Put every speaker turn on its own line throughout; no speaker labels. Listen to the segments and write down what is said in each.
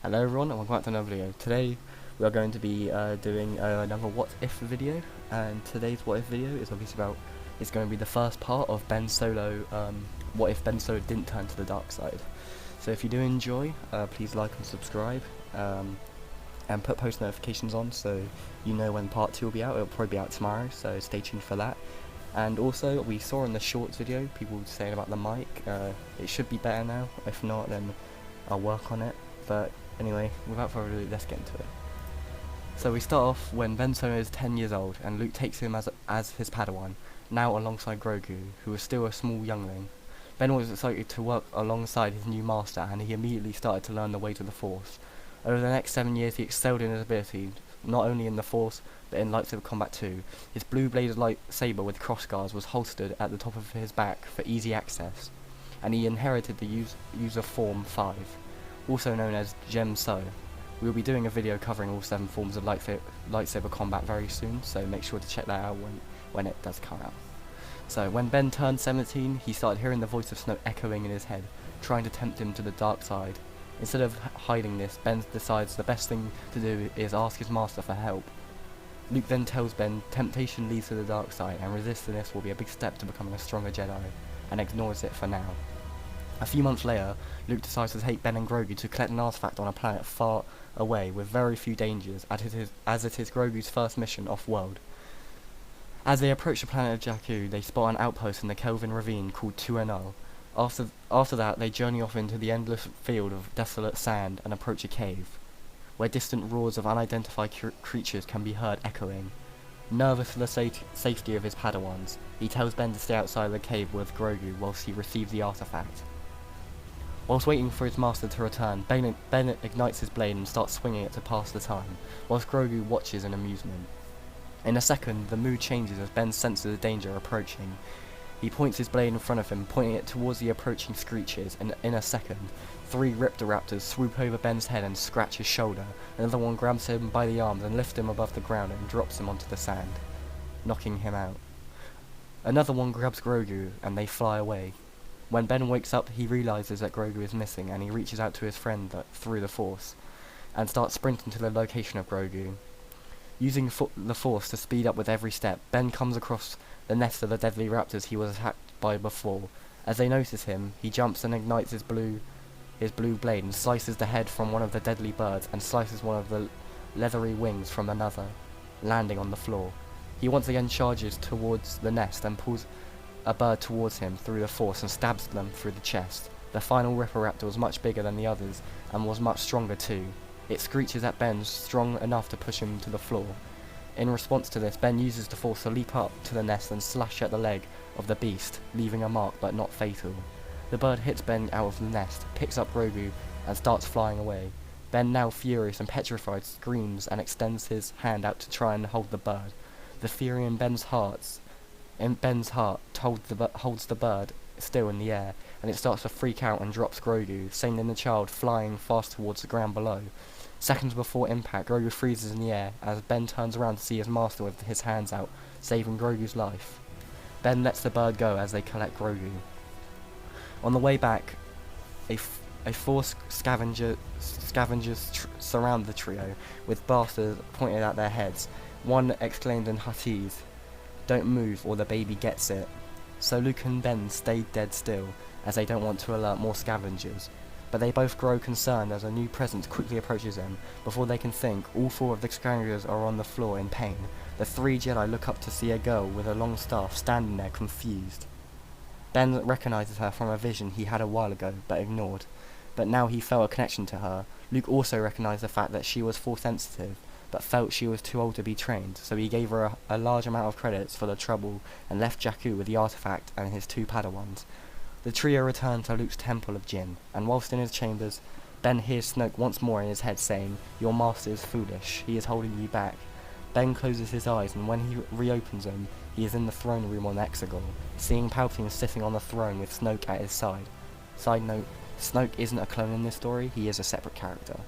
Hello everyone and welcome back to another video. Today we are going to be doing another what if video, and today's what if video is obviously about, it's going to be the first part of Ben Solo, what if Ben Solo didn't turn to the dark side. So if you do enjoy, please like and subscribe, and put post notifications on so you know when part 2 will be out. It'll probably be out tomorrow, so stay tuned for that. And also, we saw in the shorts video people saying about the mic, it should be better now. If not, then I'll work on it. But anyway, without further ado, let's get into it. So we start off when Ben Solo is 10 years old and Luke takes him as his Padawan, now alongside Grogu, who is still a small youngling. Ben was excited to work alongside his new master, and he immediately started to learn the ways of the Force. Over the next 7 years he excelled in his ability, not only in the Force, but in lightsaber combat too. His blue-bladed lightsaber with crossguards was holstered at the top of his back for easy access, and he inherited the user form 5. Also known as Gem So. We will be doing a video covering all 7 forms of lightsaber combat very soon, so make sure to check that out when it does come out. So when Ben turned 17, he started hearing the voice of Snoke echoing in his head, trying to tempt him to the dark side. Instead of hiding this, Ben decides the best thing to do is ask his master for help. Luke then tells Ben temptation leads to the dark side, and resisting this will be a big step to becoming a stronger Jedi, and ignores it for now. A few months later, Luke decides to take Ben and Grogu to collect an artifact on a planet far away with very few dangers, as it is Grogu's first mission off-world. As they approach the planet of Jakku, they spot an outpost in the Kelvin ravine called 2NO. After that, they journey off into the endless field of desolate sand and approach a cave, where distant roars of unidentified creatures can be heard echoing. Nervous for the safety of his Padawans, he tells Ben to stay outside the cave with Grogu whilst he receives the artifact. Whilst waiting for his master to return, Ben ignites his blade and starts swinging it to pass the time, whilst Grogu watches in amusement. In a second, the mood changes as Ben senses the danger approaching. He points his blade in front of him, pointing it towards the approaching screeches, and in a second, 3 Riptoraptors swoop over Ben's head and scratch his shoulder. Another one grabs him by the arms and lifts him above the ground and drops him onto the sand, knocking him out. Another one grabs Grogu, and they fly away. When Ben wakes up, he realizes that Grogu is missing, and he reaches out to his friend through the Force, and starts sprinting to the location of Grogu. Using the Force to speed up with every step, Ben comes across the nest of the deadly raptors he was attacked by before. As they notice him, he jumps and ignites his blue blade and slices the head from one of the deadly birds and slices one of the leathery wings from another, landing on the floor. He once again charges towards the nest and pulls a bird towards him through the Force and stabs them through the chest. The final Riptoraptor was much bigger than the others and was much stronger too. It screeches at Ben, strong enough to push him to the floor. In response to this, Ben uses the Force to leap up to the nest and slash at the leg of the beast, leaving a mark but not fatal. The bird hits Ben out of the nest, picks up Grogu, and starts flying away. Ben, now furious and petrified, screams and extends his hand out to try and hold the bird. The fury in Ben's heart holds the bird still in the air, and it starts to freak out and drops Grogu, sending the child flying fast towards the ground below. Seconds before impact, Grogu freezes in the air as Ben turns around to see his master with his hands out, saving Grogu's life. Ben lets the bird go as they collect Grogu. On the way back, a Force scavengers surround the trio, with blasters pointed at their heads. One exclaimed in Huttese, "Don't move or the baby gets it." So Luke and Ben stay dead still, as they don't want to alert more scavengers. But they both grow concerned as a new presence quickly approaches them. Before they can think, all 4 of the scavengers are on the floor in pain. The 3 Jedi look up to see a girl with a long staff standing there confused. Ben recognizes her from a vision he had a while ago, but ignored. But now he felt a connection to her. Luke also recognized the fact that she was Force sensitive, but felt she was too old to be trained, so he gave her a large amount of credits for the trouble and left Jakku with the artifact and his 2 Padawans. The trio return to Luke's temple of Jin, and whilst in his chambers, Ben hears Snoke once more in his head saying, "Your master is foolish, he is holding you back." Ben closes his eyes, and when he reopens them, he is in the throne room on Exegol, seeing Palpatine sitting on the throne with Snoke at his side. Side note, Snoke isn't a clone in this story, he is a separate character.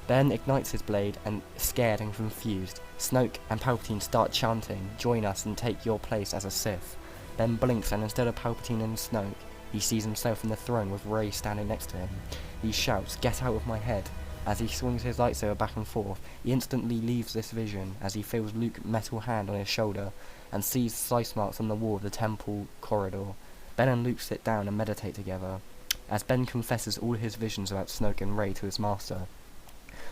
Ben ignites his blade, and scared and confused, Snoke and Palpatine start chanting, "Join us and take your place as a Sith." Ben blinks, and instead of Palpatine and Snoke, he sees himself in the throne with Rey standing next to him. He shouts, "Get out of my head." As he swings his lightsaber back and forth, he instantly leaves this vision as he feels Luke's metal hand on his shoulder and sees slice marks on the wall of the temple corridor. Ben and Luke sit down and meditate together. As Ben confesses all his visions about Snoke and Rey to his master,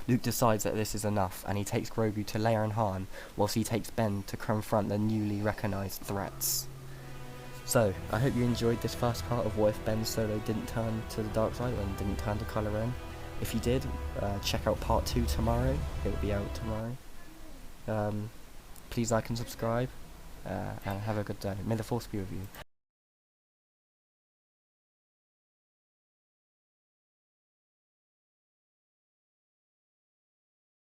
Luke decides that this is enough, and he takes Grogu to Leia and Han, whilst he takes Ben to confront the newly recognised threats. So, I hope you enjoyed this first part of what if Ben Solo didn't turn to the dark side and didn't turn to Kylo Ren. If you did, check out part 2 tomorrow. It will be out tomorrow. Please like and subscribe, and have a good day. May the Force be with you.